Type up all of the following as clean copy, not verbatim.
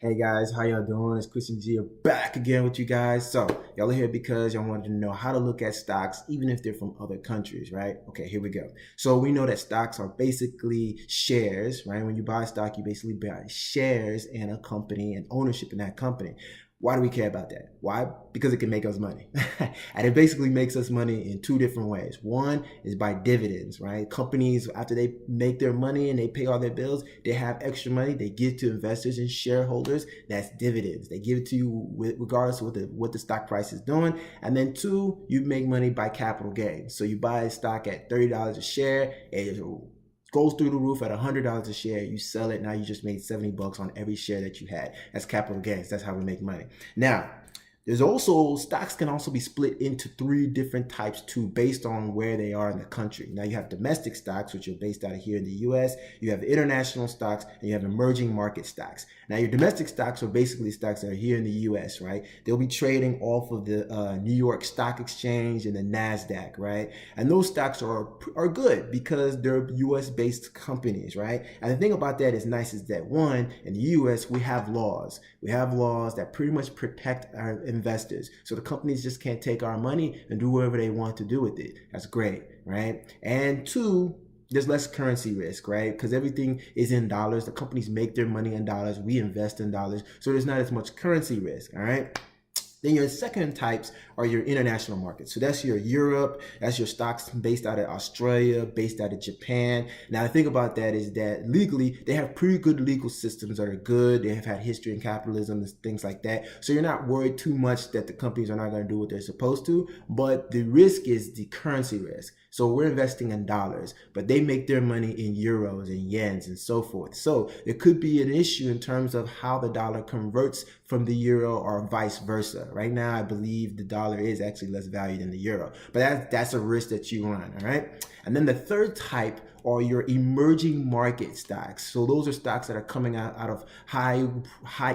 Hey guys, how y'all doing? It's Christian G back again with you guys. So y'all are here because y'all wanted to know how to look at stocks even if they're from other countries, right? Okay, here we go. So we know that stocks are basically shares, right? When you buy stock, you basically buy shares in a company and ownership in that company. Why do we care about that? Why? Because it can make us money. And it basically makes us money in two different ways. One is by dividends, right? Companies, after they make their money and they pay all their bills, they have extra money. They give to investors and shareholders. That's dividends. They give it to you regardless of what the stock price is doing. And then two, you make money by capital gains. So you buy a stock at $30 a share. It goes through the roof at $100 a share. You sell it. Now you just made 70 bucks on every share that you had. That's capital gains. That's how we make money. Now, there's also stocks can also be split into three different types too, based on where they are in the country. Now you have domestic stocks, which are based out of here in the US. You have international stocks, and you have emerging market stocks. Now your domestic stocks are basically stocks that are here in the US, right? They'll be trading off of the New York Stock Exchange and the NASDAQ, right? And those stocks are good because they're US based companies, right? And the thing about that is nice is that one, in the US, we have laws. We have laws that pretty much protect our investors. So the companies just can't take our money and do whatever they want to do with it. That's great, right? And two, there's less currency risk, right? Because everything is in dollars. The companies make their money in dollars. We invest in dollars. So there's not as much currency risk, all right? Then your second types are your international markets. So that's your Europe, that's your stocks based out of Australia, based out of Japan. Now the thing about that is that legally, they have pretty good legal systems that are good. They have had history in capitalism and things like that. So you're not worried too much that the companies are not going to do what they're supposed to, but the risk is the currency risk. So we're investing in dollars, but they make their money in euros and yens and so forth. So there could be an issue in terms of how the dollar converts from the euro or vice versa. Right now, I believe the dollar is actually less valued than the euro, but that's a risk that you run, all right? And then the third type are your emerging market stocks. So those are stocks that are coming out of high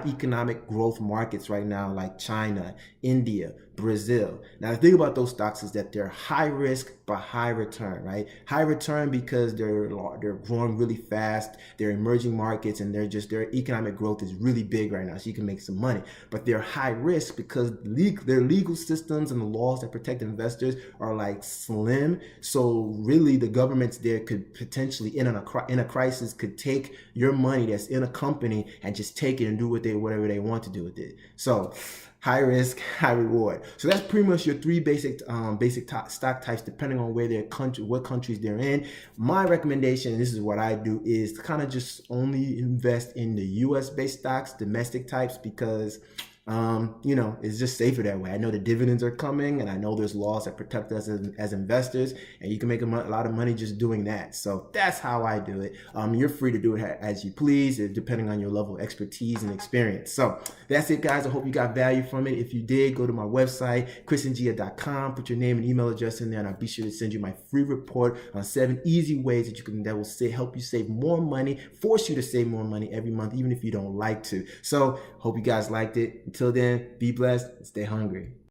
economic growth markets right now, like China, India, Brazil. Now the thing about those stocks is that they're high risk but high return, right? High return because they're growing really fast, they're emerging markets, and their economic growth is really big right now, so you can make some money. But they're high risk because their legal systems and the laws that protect investors are like slim. So really, the governments there could potentially, in a crisis, could take your money that's in a company and just take it and do whatever they want to do with it. So high risk, high reward. So that's pretty much your three basic stock types, depending on what countries they're in. My recommendation, and this is what I do, is to kind of just only invest in the US based stocks, domestic types, because it's just safer that way. I know the dividends are coming, and I know there's laws that protect us as investors, and you can make a lot of money just doing that. So that's how I do it. You're free to do it as you please, depending on your level of expertise and experience. So that's it, guys. I hope you got value from it. If you did, go to my website, christiangia.com, put your name and email address in there, and I'll be sure to send you my free report on 7 easy ways that will help you save more money, force you to save more money every month, even if you don't like to. So hope you guys liked it. Until then, be blessed and stay hungry.